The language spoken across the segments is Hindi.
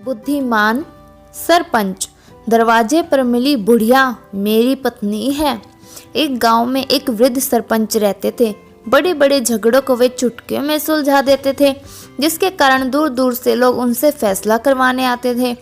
बुद्धिमान सरपंच। दरवाजे पर मिली बुढ़िया मेरी पत्नी है। एक गांव में एक वृद्ध सरपंच रहते थे। बड़े बड़े झगड़ों को वे चुटकियों में सुलझा देते थे, जिसके कारण दूर दूर से लोग उनसे फैसला करवाने आते थे।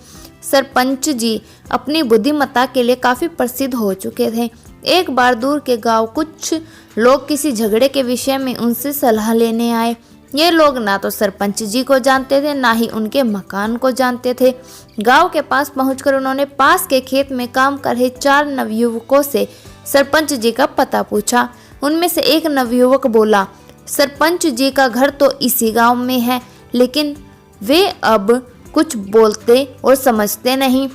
सरपंच जी अपनी बुद्धिमत्ता के लिए काफी प्रसिद्ध हो चुके थे। एक बार दूर के गांव कुछ लोग किसी झगड़े के विषय में उनसे सलाह लेने आए। ये लोग ना तो सरपंच जी को जानते थे, ना ही उनके मकान को जानते थे। गांव के पास पहुंचकर उन्होंने पास के खेत में काम कर रहे 4 नवयुवकों से सरपंच जी का पता पूछा। उनमें से एक नवयुवक बोला, सरपंच जी का घर तो इसी गांव में है, लेकिन वे अब कुछ बोलते और समझते नहीं।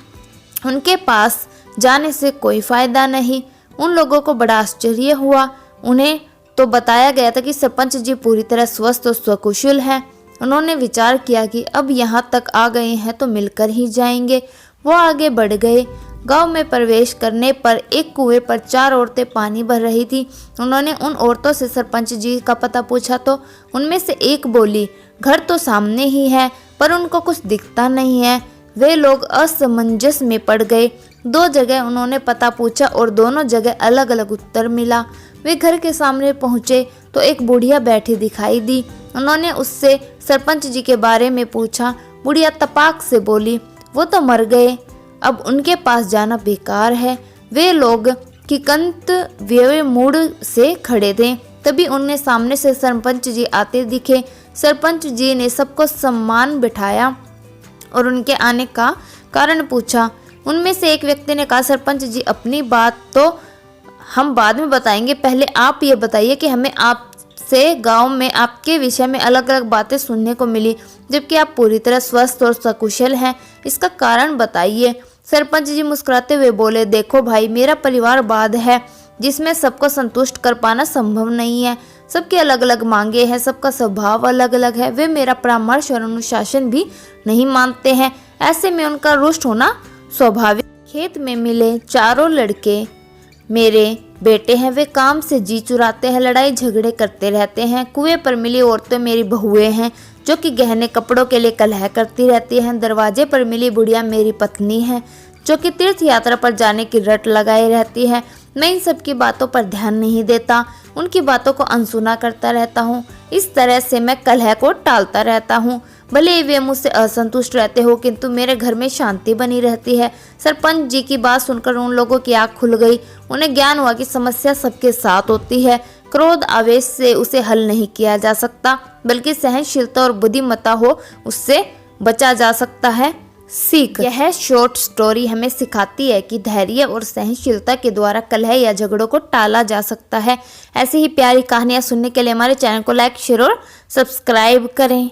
उनके पास जाने से कोई फायदा नहीं। उन लोगों को बड़ा आश्चर्य हुआ। उन्हें तो बताया गया था कि सरपंच जी पूरी तरह स्वस्थ और स्वकुशल हैं। उन्होंने विचार किया कि अब यहाँ तक आ गए हैं तो मिलकर ही जाएंगे। वो आगे बढ़ गए। गांव में प्रवेश करने पर एक कुएं पर 4 औरतें पानी भर रही थी। उन्होंने उन औरतों से सरपंच जी का पता पूछा तो उनमें से एक बोली, घर तो सामने ही है, पर उनको कुछ दिखता नहीं है। वे लोग असमंजस में पड़ गए। 2 जगह उन्होंने पता पूछा और दोनों जगह अलग अलग उत्तर मिला। वे घर के सामने पहुंचे तो एक बुढ़िया बैठी दिखाई दी। उन्होंने उससे सरपंच जी के बारे में पूछा। बुढ़िया तपाक से बोली, वो तो मर गए, अब उनके पास जाना बेकार है। वे लोग किकंत व्यय मूड से खड़े थे। तभी उन्हें सामने से सरपंच जी आते दिखे। सरपंच जी ने सबको सम्मान बिठाया और उनके आने का कारण पूछा। उनमें से एक व्यक्ति ने कहा, सरपंच जी अपनी बात तो हम बाद में बताएंगे, पहले आप ये बताइए कि हमें आपसे गांव में आपके विषय में अलग अलग बातें सुनने को मिली, जबकि आप पूरी तरह स्वस्थ और सकुशल हैं। इसका कारण बताइए। सरपंच जी मुस्कुराते हुए बोले, देखो भाई, मेरा परिवारवाद है जिसमें सबको संतुष्ट कर पाना संभव नहीं है। सबकी अलग अलग मांगे हैं, सबका स्वभाव अलग अलग है। वे मेरा परामर्श और अनुशासन भी नहीं मानते हैं। ऐसे में उनका रुष्ट होना स्वाभाविक। खेत में मिले 4 लड़के मेरे बेटे हैं। वे काम से जी चुराते हैं, लड़ाई झगड़े करते रहते हैं। कुएं पर मिली औरतें मेरी बहुएं हैं, जो कि गहने कपड़ों के लिए कलह करती रहती हैं। दरवाजे पर मिली बुढ़िया मेरी पत्नी है, जो कि तीर्थ यात्रा पर जाने की रट लगाए रहती है। मैं इन सब की बातों पर ध्यान नहीं देता, उनकी बातों को अनसुना करता रहता हूँ। इस तरह से मैं कलह को टालता रहता हूँ। भले ही वे मुझसे असंतुष्ट रहते हो, किंतु मेरे घर में शांति बनी रहती है। सरपंच जी की बात सुनकर उन लोगों की आंख खुल गई। उन्हें ज्ञान हुआ कि समस्या सबके साथ होती है। क्रोध आवेश से उसे हल नहीं किया जा सकता, बल्कि सहनशीलता और बुद्धिमत्ता हो उससे बचा जा सकता है। सीख। यह शॉर्ट स्टोरी हमें सिखाती है कि धैर्य और सहनशीलता के द्वारा कलह या झगड़ों को टाला जा सकता है। ऐसी ही प्यारी कहानियां सुनने के लिए हमारे चैनल को लाइक, शेयर और सब्सक्राइब करें।